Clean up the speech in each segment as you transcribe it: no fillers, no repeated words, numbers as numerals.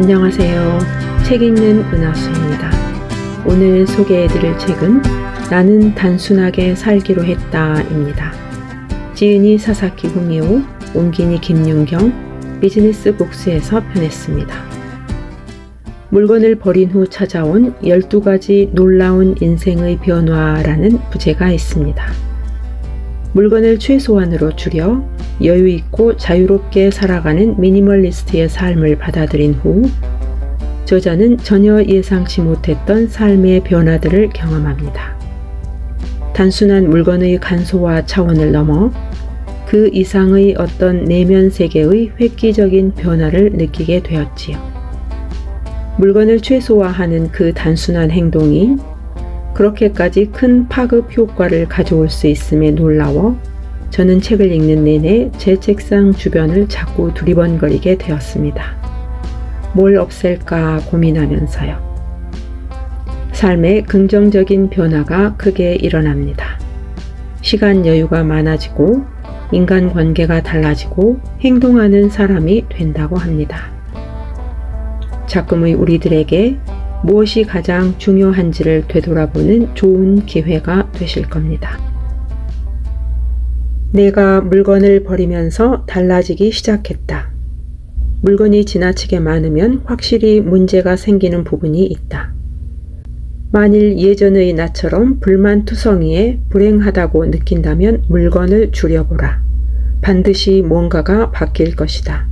안녕하세요. 책 읽는 은하수입니다. 오늘 소개해드릴 책은 나는 단순하게 살기로 했다입니다. 지은이 사사키 후미오, 옮기니 김윤경, 비즈니스 북스에서 펴냈습니다. 물건을 버린 후 찾아온 12가지 놀라운 인생의 변화라는 부제가 있습니다. 물건을 최소한으로 줄여 여유있고 자유롭게 살아가는 미니멀리스트의 삶을 받아들인 후 저자는 전혀 예상치 못했던 삶의 변화들을 경험합니다. 단순한 물건의 간소화 차원을 넘어 그 이상의 어떤 내면 세계의 획기적인 변화를 느끼게 되었지요. 물건을 최소화하는 그 단순한 행동이 그렇게까지 큰 파급 효과를 가져올 수 있음에 놀라워 저는 책을 읽는 내내 제 책상 주변을 자꾸 두리번거리게 되었습니다. 뭘 없앨까 고민하면서요. 삶에 긍정적인 변화가 크게 일어납니다. 시간 여유가 많아지고 인간관계가 달라지고 행동하는 사람이 된다고 합니다. 작금의 우리들에게 무엇이 가장 중요한지를 되돌아보는 좋은 기회가 되실 겁니다. 내가 물건을 버리면서 달라지기 시작했다. 물건이 지나치게 많으면 확실히 문제가 생기는 부분이 있다. 만일 예전의 나처럼 불만투성이에 불행하다고 느낀다면 물건을 줄여보라. 반드시 뭔가가 바뀔 것이다.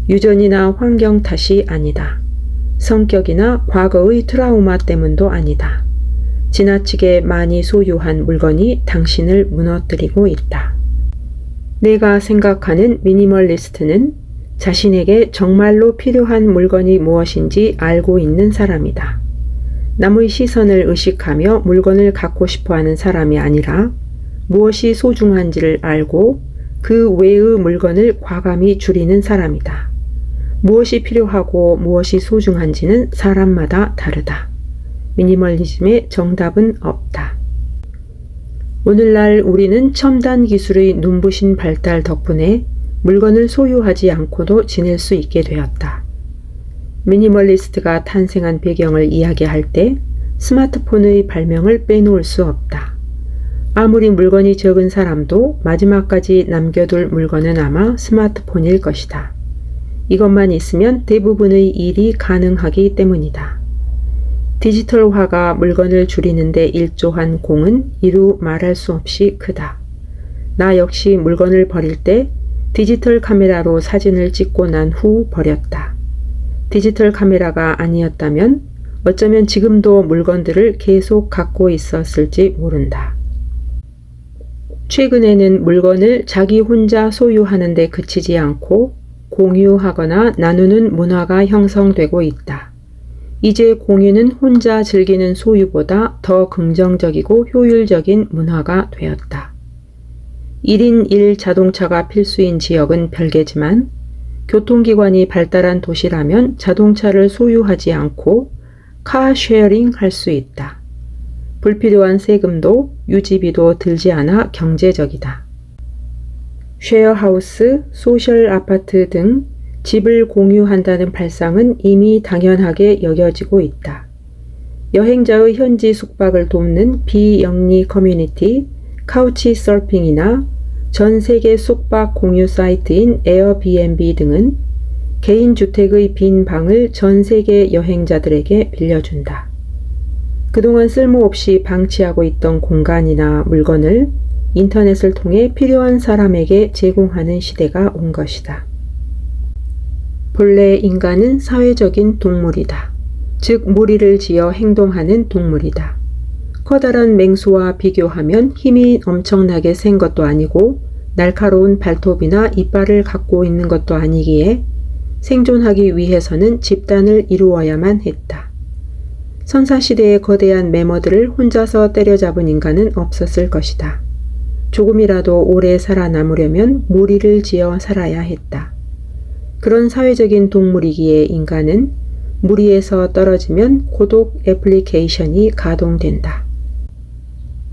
유전이나 환경 탓이 아니다. 성격이나 과거의 트라우마 때문도 아니다. 지나치게 많이 소유한 물건이 당신을 무너뜨리고 있다. 내가 생각하는 미니멀리스트는 자신에게 정말로 필요한 물건이 무엇인지 알고 있는 사람이다. 남의 시선을 의식하며 물건을 갖고 싶어하는 사람이 아니라 무엇이 소중한지를 알고 그 외의 물건을 과감히 줄이는 사람이다. 무엇이 필요하고 무엇이 소중한지는 사람마다 다르다. 미니멀리즘의 정답은 없다. 오늘날 우리는 첨단 기술의 눈부신 발달 덕분에 물건을 소유하지 않고도 지낼 수 있게 되었다. 미니멀리스트가 탄생한 배경을 이야기할 때 스마트폰의 발명을 빼놓을 수 없다. 아무리 물건이 적은 사람도 마지막까지 남겨둘 물건은 아마 스마트폰일 것이다. 이것만 있으면 대부분의 일이 가능하기 때문이다. 디지털화가 물건을 줄이는 데 일조한 공은 이루 말할 수 없이 크다. 나 역시 물건을 버릴 때 디지털 카메라로 사진을 찍고 난 후 버렸다. 디지털 카메라가 아니었다면 어쩌면 지금도 물건들을 계속 갖고 있었을지 모른다. 최근에는 물건을 자기 혼자 소유하는 데 그치지 않고 공유하거나 나누는 문화가 형성되고 있다. 이제 공유는 혼자 즐기는 소유보다 더 긍정적이고 효율적인 문화가 되었다. 1인 1 자동차가 필수인 지역은 별개지만 교통기관이 발달한 도시라면 자동차를 소유하지 않고 카쉐어링 할 수 있다. 불필요한 세금도 유지비도 들지 않아 경제적이다. 쉐어하우스, 소셜 아파트 등 집을 공유한다는 발상은 이미 당연하게 여겨지고 있다. 여행자의 현지 숙박을 돕는 비영리 커뮤니티 카우치 서핑이나 전 세계 숙박 공유 사이트인 에어비앤비 등은 개인 주택의 빈 방을 전 세계 여행자들에게 빌려준다. 그동안 쓸모없이 방치하고 있던 공간이나 물건을 인터넷을 통해 필요한 사람에게 제공하는 시대가 온 것이다. 본래 인간은 사회적인 동물이다. 즉 무리를 지어 행동하는 동물이다. 커다란 맹수와 비교하면 힘이 엄청나게 센 것도 아니고 날카로운 발톱이나 이빨을 갖고 있는 것도 아니기에 생존하기 위해서는 집단을 이루어야만 했다. 선사시대의 거대한 매머들을 혼자서 때려잡은 인간은 없었을 것이다. 조금이라도 오래 살아남으려면 무리를 지어 살아야 했다. 그런 사회적인 동물이기에 인간은 무리에서 떨어지면 고독 애플리케이션이 가동된다.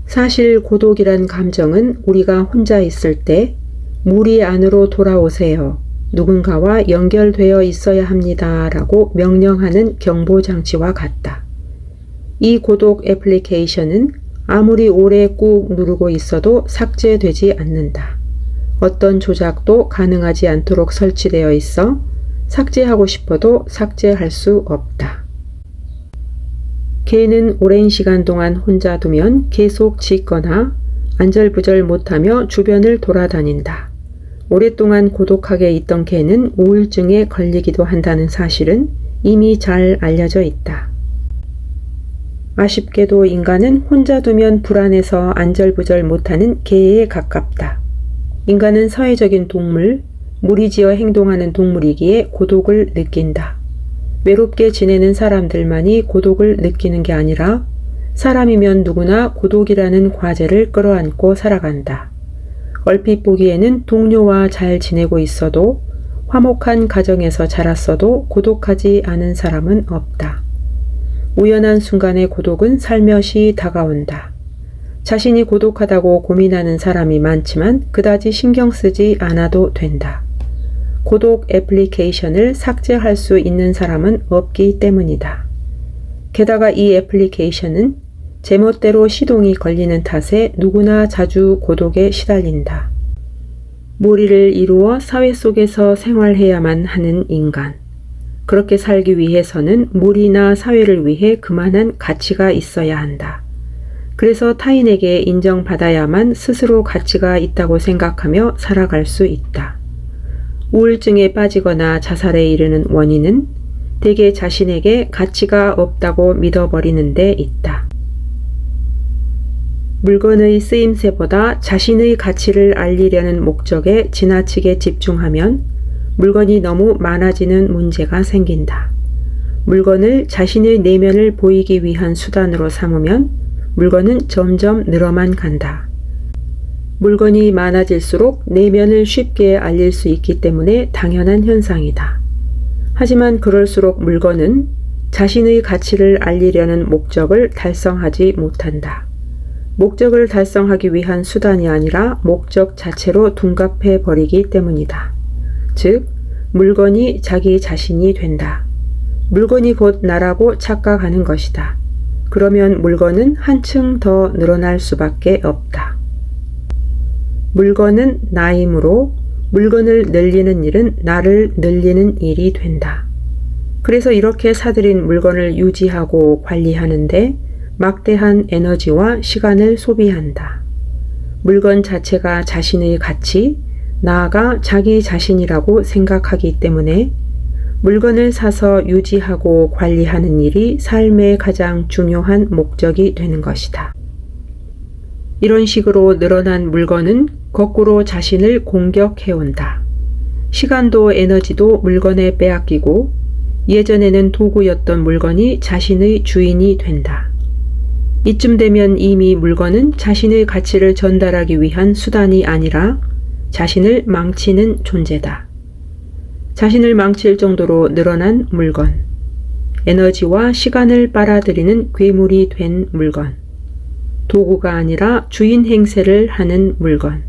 사실 고독이란 감정은 우리가 혼자 있을 때 무리 안으로 돌아오세요. 누군가와 연결되어 있어야 합니다 라고 명령하는 경보장치와 같다. 이 고독 애플리케이션은 아무리 오래 꾹 누르고 있어도 삭제되지 않는다. 어떤 조작도 가능하지 않도록 설치되어 있어 삭제하고 싶어도 삭제할 수 없다. 개는 오랜 시간 동안 혼자 두면 계속 짖거나 안절부절 못하며 주변을 돌아다닌다. 오랫동안 고독하게 있던 개는 우울증에 걸리기도 한다는 사실은 이미 잘 알려져 있다. 아쉽게도 인간은 혼자 두면 불안해서 안절부절 못하는 개에 가깝다. 인간은 사회적인 동물, 무리지어 행동하는 동물이기에 고독을 느낀다. 외롭게 지내는 사람들만이 고독을 느끼는 게 아니라 사람이면 누구나 고독이라는 과제를 끌어안고 살아간다. 얼핏 보기에는 동료와 잘 지내고 있어도 화목한 가정에서 자랐어도 고독하지 않은 사람은 없다. 우연한 순간의 고독은 살며시 다가온다. 자신이 고독하다고 고민하는 사람이 많지만 그다지 신경 쓰지 않아도 된다. 고독 애플리케이션을 삭제할 수 있는 사람은 없기 때문이다. 게다가 이 애플리케이션은 제멋대로 시동이 걸리는 탓에 누구나 자주 고독에 시달린다. 무리를 이루어 사회 속에서 생활해야만 하는 인간. 그렇게 살기 위해서는 무리나 사회를 위해 그만한 가치가 있어야 한다. 그래서 타인에게 인정받아야만 스스로 가치가 있다고 생각하며 살아갈 수 있다. 우울증에 빠지거나 자살에 이르는 원인은 대개 자신에게 가치가 없다고 믿어버리는 데 있다. 물건의 쓰임새보다 자신의 가치를 알리려는 목적에 지나치게 집중하면 물건이 너무 많아지는 문제가 생긴다. 물건을 자신의 내면을 보이기 위한 수단으로 삼으면 물건은 점점 늘어만 간다. 물건이 많아질수록 내면을 쉽게 알릴 수 있기 때문에 당연한 현상이다. 하지만 그럴수록 물건은 자신의 가치를 알리려는 목적을 달성하지 못한다. 목적을 달성하기 위한 수단이 아니라 목적 자체로 둔갑해 버리기 때문이다. 즉, 물건이 자기 자신이 된다. 물건이 곧 나라고 착각하는 것이다. 그러면 물건은 한층 더 늘어날 수밖에 없다. 물건은 나이므로 물건을 늘리는 일은 나를 늘리는 일이 된다. 그래서 이렇게 사들인 물건을 유지하고 관리하는데 막대한 에너지와 시간을 소비한다. 물건 자체가 자신의 가치, 나아가 자기 자신이라고 생각하기 때문에 물건을 사서 유지하고 관리하는 일이 삶의 가장 중요한 목적이 되는 것이다. 이런 식으로 늘어난 물건은 거꾸로 자신을 공격해온다. 시간도 에너지도 물건에 빼앗기고 예전에는 도구였던 물건이 자신의 주인이 된다. 이쯤 되면 이미 물건은 자신의 가치를 전달하기 위한 수단이 아니라 자신을 망치는 존재다. 자신을 망칠 정도로 늘어난 물건, 에너지와 시간을 빨아들이는 괴물이 된 물건, 도구가 아니라 주인 행세를 하는 물건,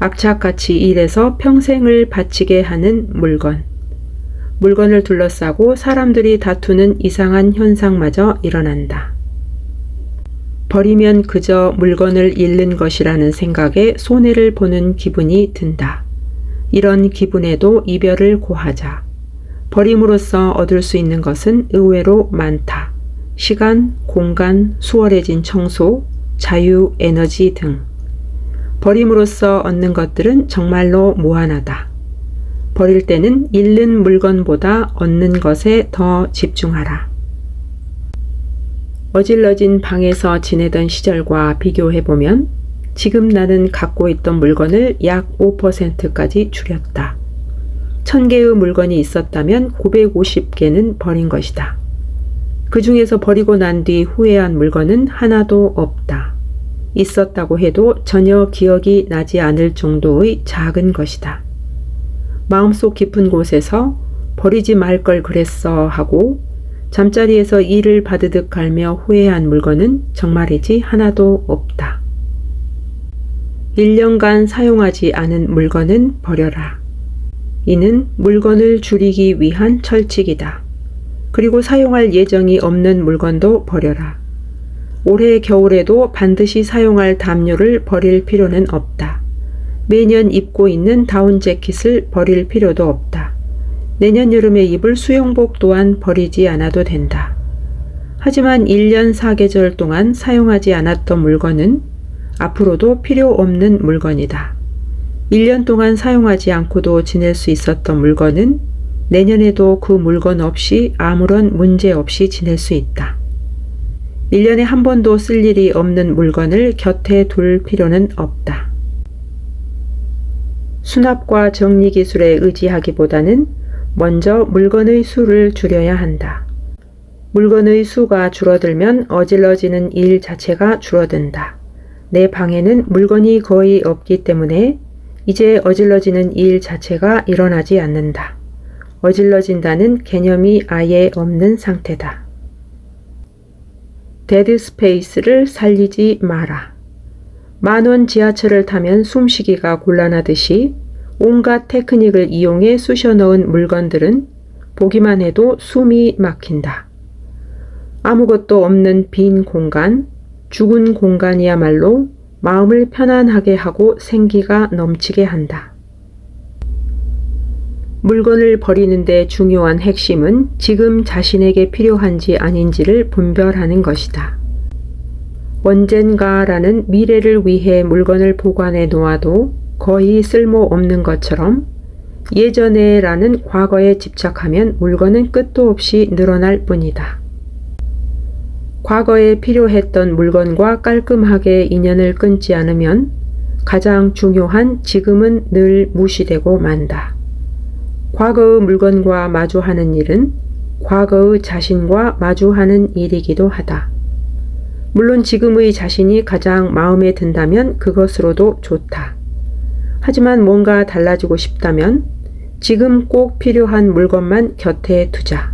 악착같이 일해서 평생을 바치게 하는 물건, 물건을 둘러싸고 사람들이 다투는 이상한 현상마저 일어난다. 버리면 그저 물건을 잃는 것이라는 생각에 손해를 보는 기분이 든다. 이런 기분에도 이별을 고하자. 버림으로써 얻을 수 있는 것은 의외로 많다. 시간, 공간, 수월해진 청소, 자유, 에너지 등. 버림으로써 얻는 것들은 정말로 무한하다. 버릴 때는 잃는 물건보다 얻는 것에 더 집중하라. 어질러진 방에서 지내던 시절과 비교해보면 지금 나는 갖고 있던 물건을 약 5%까지 줄였다. 1000개의 물건이 있었다면 950개는 버린 것이다. 그 중에서 버리고 난 뒤 후회한 물건은 하나도 없다. 있었다고 해도 전혀 기억이 나지 않을 정도의 작은 것이다. 마음속 깊은 곳에서 버리지 말 걸 그랬어 하고 잠자리에서 이를 바드득 갈며 후회한 물건은 정말이지 하나도 없다. 1년간 사용하지 않은 물건은 버려라. 이는 물건을 줄이기 위한 철칙이다. 그리고 사용할 예정이 없는 물건도 버려라. 올해 겨울에도 반드시 사용할 담요를 버릴 필요는 없다. 매년 입고 있는 다운 재킷을 버릴 필요도 없다. 내년 여름에 입을 수영복 또한 버리지 않아도 된다. 하지만 1년 4계절 동안 사용하지 않았던 물건은 앞으로도 필요 없는 물건이다. 1년 동안 사용하지 않고도 지낼 수 있었던 물건은 내년에도 그 물건 없이 아무런 문제 없이 지낼 수 있다. 1년에 한 번도 쓸 일이 없는 물건을 곁에 둘 필요는 없다. 수납과 정리 기술에 의지하기보다는 먼저 물건의 수를 줄여야 한다. 물건의 수가 줄어들면 어질러지는 일 자체가 줄어든다. 내 방에는 물건이 거의 없기 때문에 이제 어질러지는 일 자체가 일어나지 않는다. 어질러진다는 개념이 아예 없는 상태다. 데드 스페이스를 살리지 마라. 10,000원 지하철을 타면 숨쉬기가 곤란하듯이 온갖 테크닉을 이용해 쑤셔 넣은 물건들은 보기만 해도 숨이 막힌다. 아무것도 없는 빈 공간, 죽은 공간이야말로 마음을 편안하게 하고 생기가 넘치게 한다. 물건을 버리는데 중요한 핵심은 지금 자신에게 필요한지 아닌지를 분별하는 것이다. 언젠가라는 미래를 위해 물건을 보관해 놓아도 거의 쓸모없는 것처럼 예전에라는 과거에 집착하면 물건은 끝도 없이 늘어날 뿐이다. 과거에 필요했던 물건과 깔끔하게 인연을 끊지 않으면 가장 중요한 지금은 늘 무시되고 만다. 과거의 물건과 마주하는 일은 과거의 자신과 마주하는 일이기도 하다. 물론 지금의 자신이 가장 마음에 든다면 그것으로도 좋다. 하지만 뭔가 달라지고 싶다면 지금 꼭 필요한 물건만 곁에 두자.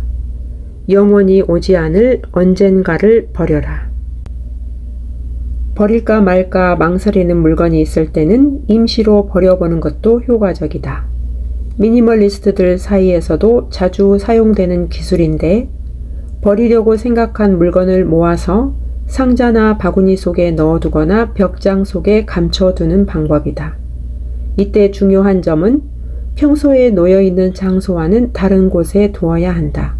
영원히 오지 않을 언젠가를 버려라. 버릴까 말까 망설이는 물건이 있을 때는 임시로 버려보는 것도 효과적이다. 미니멀리스트들 사이에서도 자주 사용되는 기술인데 버리려고 생각한 물건을 모아서 상자나 바구니 속에 넣어두거나 벽장 속에 감춰두는 방법이다. 이때 중요한 점은 평소에 놓여있는 장소와는 다른 곳에 두어야 한다.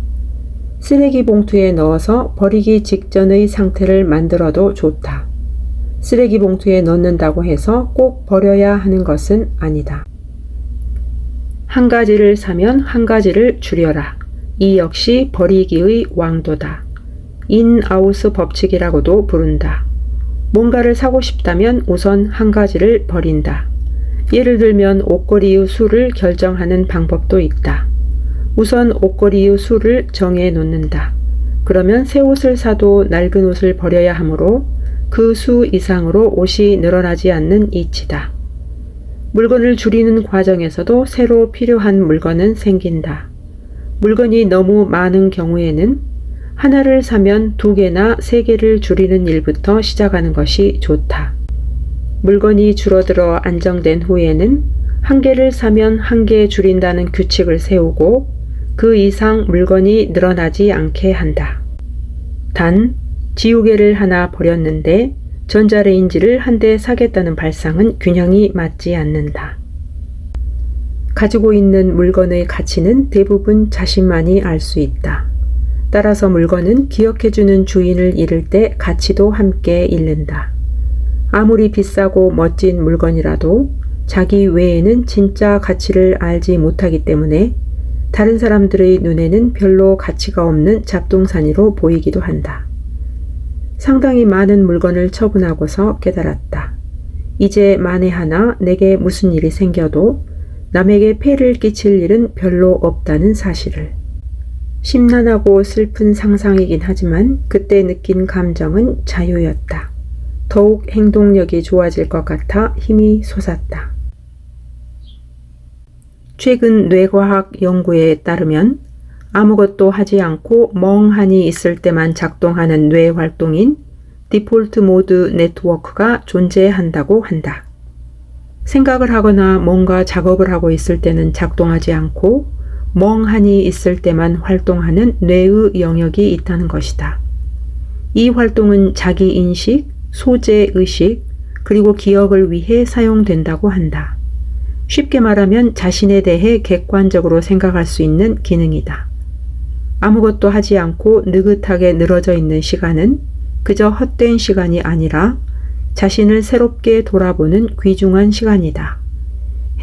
쓰레기 봉투에 넣어서 버리기 직전의 상태를 만들어도 좋다. 쓰레기 봉투에 넣는다고 해서 꼭 버려야 하는 것은 아니다. 한 가지를 사면 한 가지를 줄여라. 이 역시 버리기의 왕도다. 인아웃 법칙이라고도 부른다. 뭔가를 사고 싶다면 우선 한 가지를 버린다. 예를 들면 옷걸이의 수를 결정하는 방법도 있다. 우선 옷걸이의 수를 정해 놓는다. 그러면 새 옷을 사도 낡은 옷을 버려야 하므로 그 수 이상으로 옷이 늘어나지 않는 이치다. 물건을 줄이는 과정에서도 새로 필요한 물건은 생긴다. 물건이 너무 많은 경우에는 하나를 사면 2개나 3개를 줄이는 일부터 시작하는 것이 좋다. 물건이 줄어들어 안정된 후에는 1개를 사면 1개 줄인다는 규칙을 세우고 그 이상 물건이 늘어나지 않게 한다. 단, 지우개를 하나 버렸는데 전자레인지를 한 대 사겠다는 발상은 균형이 맞지 않는다. 가지고 있는 물건의 가치는 대부분 자신만이 알 수 있다. 따라서 물건은 기억해주는 주인을 잃을 때 가치도 함께 잃는다. 아무리 비싸고 멋진 물건이라도 자기 외에는 진짜 가치를 알지 못하기 때문에 다른 사람들의 눈에는 별로 가치가 없는 잡동사니로 보이기도 한다. 상당히 많은 물건을 처분하고서 깨달았다. 이제 만에 하나 내게 무슨 일이 생겨도 남에게 폐를 끼칠 일은 별로 없다는 사실을. 심란하고 슬픈 상상이긴 하지만 그때 느낀 감정은 자유였다. 더욱 행동력이 좋아질 것 같아 힘이 솟았다. 최근 뇌과학 연구에 따르면 아무것도 하지 않고 멍하니 있을 때만 작동하는 뇌 활동인 디폴트 모드 네트워크가 존재한다고 한다. 생각을 하거나 뭔가 작업을 하고 있을 때는 작동하지 않고 멍하니 있을 때만 활동하는 뇌의 영역이 있다는 것이다. 이 활동은 자기 인식, 소재 의식, 그리고 기억을 위해 사용된다고 한다. 쉽게 말하면 자신에 대해 객관적으로 생각할 수 있는 기능이다. 아무것도 하지 않고 느긋하게 늘어져 있는 시간은 그저 헛된 시간이 아니라 자신을 새롭게 돌아보는 귀중한 시간이다.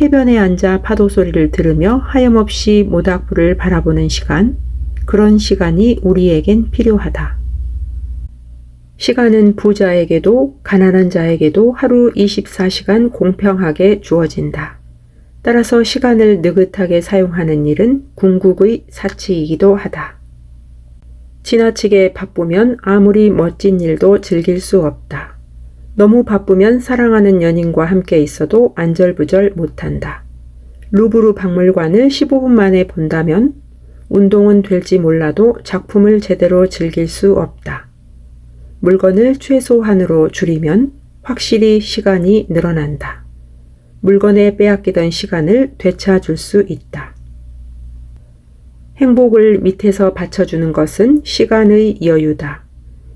해변에 앉아 파도 소리를 들으며 하염없이 모닥불을 바라보는 시간, 그런 시간이 우리에겐 필요하다. 시간은 부자에게도 가난한 자에게도 하루 24시간 공평하게 주어진다. 따라서 시간을 느긋하게 사용하는 일은 궁극의 사치이기도 하다. 지나치게 바쁘면 아무리 멋진 일도 즐길 수 없다. 너무 바쁘면 사랑하는 연인과 함께 있어도 안절부절 못한다. 루브르 박물관을 15분 만에 본다면 운동은 될지 몰라도 작품을 제대로 즐길 수 없다. 물건을 최소한으로 줄이면 확실히 시간이 늘어난다. 물건에 빼앗기던 시간을 되찾을 수 있다. 행복을 밑에서 받쳐주는 것은 시간의 여유다.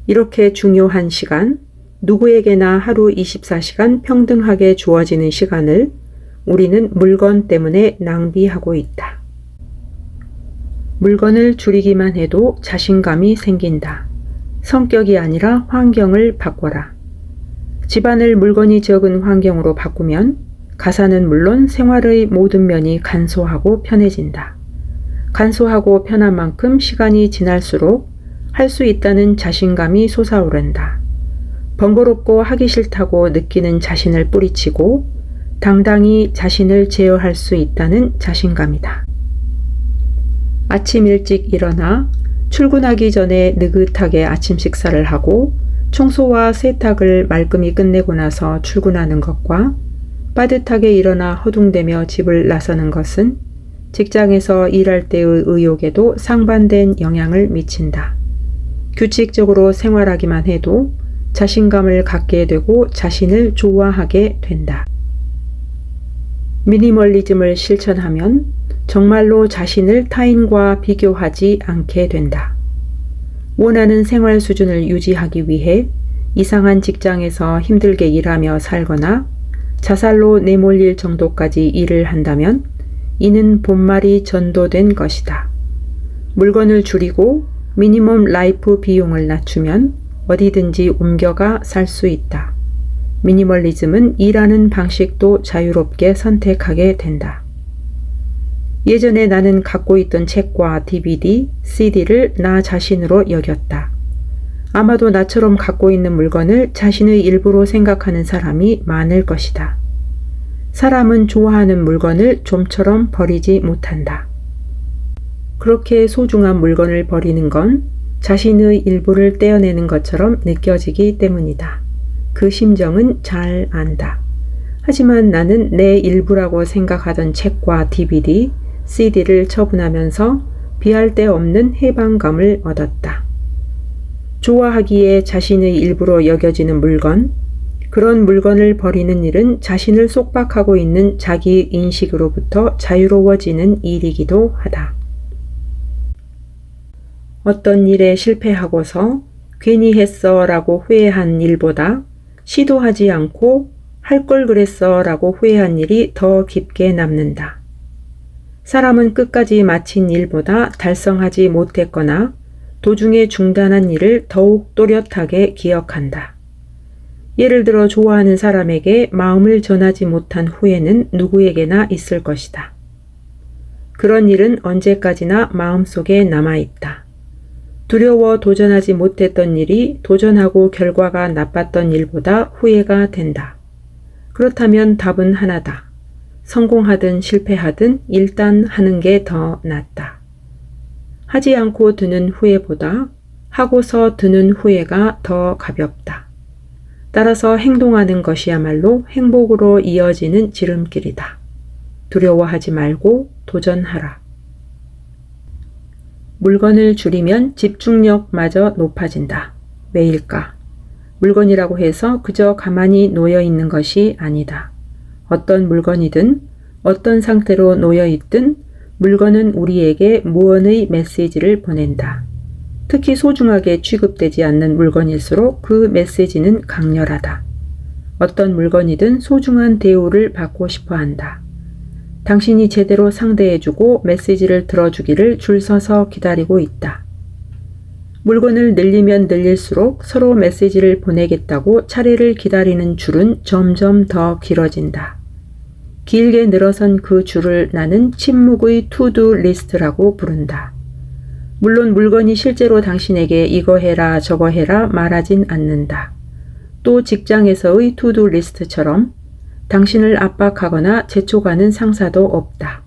이렇게 중요한 시간, 누구에게나 하루 24시간 평등하게 주어지는 시간을 우리는 물건 때문에 낭비하고 있다. 물건을 줄이기만 해도 자신감이 생긴다. 성격이 아니라 환경을 바꿔라. 집안을 물건이 적은 환경으로 바꾸면 가사는 물론 생활의 모든 면이 간소하고 편해진다. 간소하고 편한 만큼 시간이 지날수록 할 수 있다는 자신감이 솟아오른다. 번거롭고 하기 싫다고 느끼는 자신을 뿌리치고 당당히 자신을 제어할 수 있다는 자신감이다. 아침 일찍 일어나 출근하기 전에 느긋하게 아침 식사를 하고 청소와 세탁을 말끔히 끝내고 나서 출근하는 것과 빠듯하게 일어나 허둥대며 집을 나서는 것은 직장에서 일할 때의 의욕에도 상반된 영향을 미친다. 규칙적으로 생활하기만 해도 자신감을 갖게 되고 자신을 좋아하게 된다. 미니멀리즘을 실천하면 정말로 자신을 타인과 비교하지 않게 된다. 원하는 생활 수준을 유지하기 위해 이상한 직장에서 힘들게 일하며 살거나 자살로 내몰릴 정도까지 일을 한다면 이는 본말이 전도된 것이다. 물건을 줄이고 미니멈 라이프 비용을 낮추면 어디든지 옮겨가 살 수 있다. 미니멀리즘은 일하는 방식도 자유롭게 선택하게 된다. 예전에 나는 갖고 있던 책과 DVD, CD를 나 자신으로 여겼다. 아마도 나처럼 갖고 있는 물건을 자신의 일부로 생각하는 사람이 많을 것이다. 사람은 좋아하는 물건을 좀처럼 버리지 못한다. 그렇게 소중한 물건을 버리는 건 자신의 일부를 떼어내는 것처럼 느껴지기 때문이다. 그 심정은 잘 안다. 하지만 나는 내 일부라고 생각하던 책과 DVD, CD를 처분하면서 비할 데 없는 해방감을 얻었다. 좋아하기에 자신의 일부로 여겨지는 물건, 그런 물건을 버리는 일은 자신을 속박하고 있는 자기 인식으로부터 자유로워지는 일이기도 하다. 어떤 일에 실패하고서 괜히 했어 라고 후회한 일보다 시도하지 않고 할 걸 그랬어 라고 후회한 일이 더 깊게 남는다. 사람은 끝까지 마친 일보다 달성하지 못했거나 도중에 중단한 일을 더욱 또렷하게 기억한다. 예를 들어 좋아하는 사람에게 마음을 전하지 못한 후회는 누구에게나 있을 것이다. 그런 일은 언제까지나 마음속에 남아있다. 두려워 도전하지 못했던 일이 도전하고 결과가 나빴던 일보다 후회가 된다. 그렇다면 답은 하나다. 성공하든 실패하든 일단 하는 게 더 낫다. 하지 않고 드는 후회보다 하고서 드는 후회가 더 가볍다. 따라서 행동하는 것이야말로 행복으로 이어지는 지름길이다. 두려워하지 말고 도전하라. 물건을 줄이면 집중력마저 높아진다. 왜일까? 물건이라고 해서 그저 가만히 놓여 있는 것이 아니다. 어떤 물건이든 어떤 상태로 놓여있든 물건은 우리에게 무언의 메시지를 보낸다. 특히 소중하게 취급되지 않는 물건일수록 그 메시지는 강렬하다. 어떤 물건이든 소중한 대우를 받고 싶어 한다. 당신이 제대로 상대해주고 메시지를 들어주기를 줄 서서 기다리고 있다. 물건을 늘리면 늘릴수록 서로 메시지를 보내겠다고 차례를 기다리는 줄은 점점 더 길어진다. 길게 늘어선 그 줄을 나는 침묵의 투두 리스트라고 부른다. 물론 물건이 실제로 당신에게 이거 해라 저거 해라 말하진 않는다. 또 직장에서의 투두 리스트처럼 당신을 압박하거나 재촉하는 상사도 없다.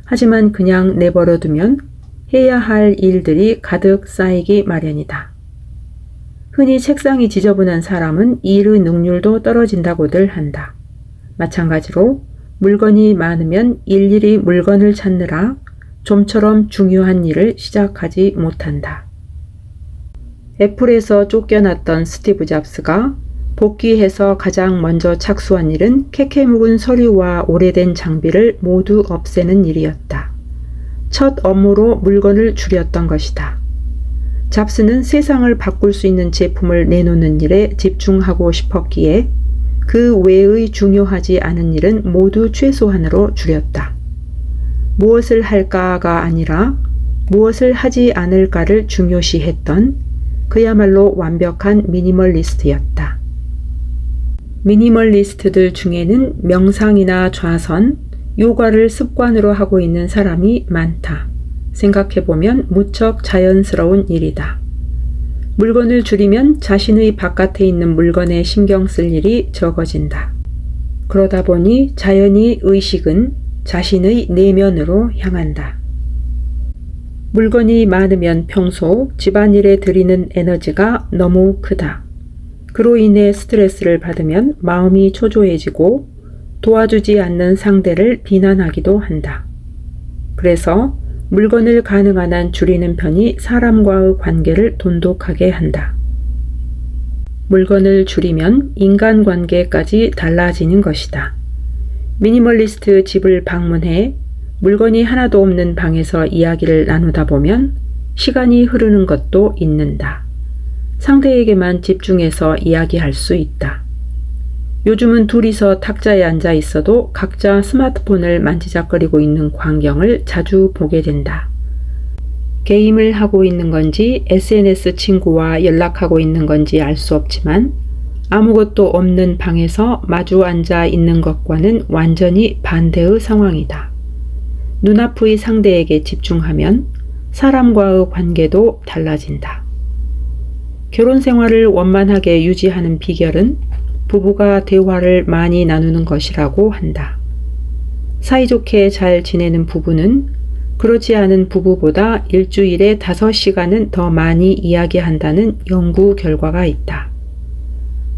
하지만 그냥 내버려두면 해야 할 일들이 가득 쌓이기 마련이다. 흔히 책상이 지저분한 사람은 일의 능률도 떨어진다고들 한다. 마찬가지로 물건이 많으면 일일이 물건을 찾느라 좀처럼 중요한 일을 시작하지 못한다. 애플에서 쫓겨났던 스티브 잡스가 복귀해서 가장 먼저 착수한 일은 캐캐 묵은 서류와 오래된 장비를 모두 없애는 일이었다. 첫 업무로 물건을 줄였던 것이다. 잡스는 세상을 바꿀 수 있는 제품을 내놓는 일에 집중하고 싶었기에 그 외의 중요하지 않은 일은 모두 최소한으로 줄였다. 무엇을 할까가 아니라 무엇을 하지 않을까를 중요시했던 그야말로 완벽한 미니멀리스트였다. 미니멀리스트들 중에는 명상이나 좌선, 요가를 습관으로 하고 있는 사람이 많다. 생각해보면 무척 자연스러운 일이다. 물건을 줄이면 자신의 바깥에 있는 물건에 신경 쓸 일이 적어진다. 그러다 보니 자연히 의식은 자신의 내면으로 향한다. 물건이 많으면 평소 집안일에 들이는 에너지가 너무 크다. 그로 인해 스트레스를 받으면 마음이 초조해지고 도와주지 않는 상대를 비난하기도 한다. 그래서 물건을 가능한 한 줄이는 편이 사람과의 관계를 돈독하게 한다. 물건을 줄이면 인간관계까지 달라지는 것이다. 미니멀리스트 집을 방문해 물건이 하나도 없는 방에서 이야기를 나누다 보면 시간이 흐르는 것도 있는다. 상대에게만 집중해서 이야기할 수 있다. 요즘은 둘이서 탁자에 앉아 있어도 각자 스마트폰을 만지작거리고 있는 광경을 자주 보게 된다. 게임을 하고 있는 건지 SNS 친구와 연락하고 있는 건지 알 수 없지만 아무것도 없는 방에서 마주 앉아 있는 것과는 완전히 반대의 상황이다. 눈앞의 상대에게 집중하면 사람과의 관계도 달라진다. 결혼 생활을 원만하게 유지하는 비결은 부부가 대화를 많이 나누는 것이라고 한다. 사이좋게 잘 지내는 부부는 그렇지 않은 부부보다 일주일에 5시간은 더 많이 이야기한다는 연구 결과가 있다.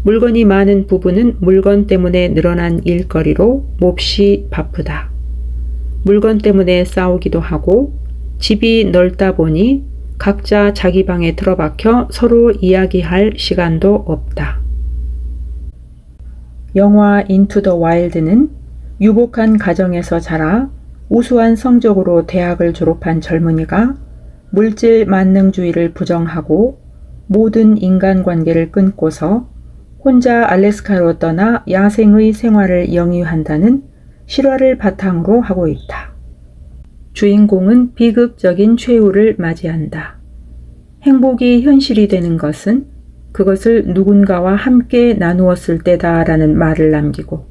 물건이 많은 부부는 물건 때문에 늘어난 일거리로 몹시 바쁘다. 물건 때문에 싸우기도 하고 집이 넓다 보니 각자 자기 방에 틀어박혀 서로 이야기할 시간도 없다. 영화 인투 더 와일드는 유복한 가정에서 자라 우수한 성적으로 대학을 졸업한 젊은이가 물질 만능주의를 부정하고 모든 인간관계를 끊고서 혼자 알래스카로 떠나 야생의 생활을 영위한다는 실화를 바탕으로 하고 있다. 주인공은 비극적인 최후를 맞이한다. 행복이 현실이 되는 것은 그것을 누군가와 함께 나누었을 때다라는 말을 남기고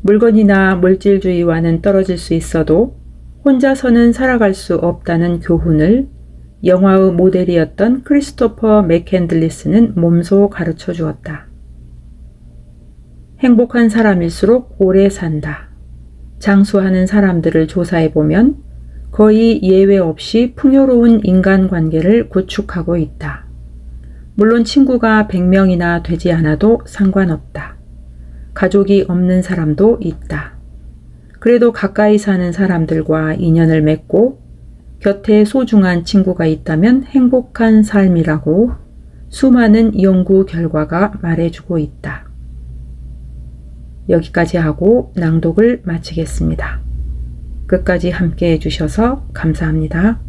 물건이나 물질주의와는 떨어질 수 있어도 혼자서는 살아갈 수 없다는 교훈을 영화의 모델이었던 크리스토퍼 맥캔들리스는 몸소 가르쳐 주었다. 행복한 사람일수록 오래 산다. 장수하는 사람들을 조사해보면 거의 예외 없이 풍요로운 인간관계를 구축하고 있다. 물론 친구가 100명이나 되지 않아도 상관없다. 가족이 없는 사람도 있다. 그래도 가까이 사는 사람들과 인연을 맺고 곁에 소중한 친구가 있다면 행복한 삶이라고 수많은 연구 결과가 말해주고 있다. 여기까지 하고 낭독을 마치겠습니다. 끝까지 함께 해주셔서 감사합니다.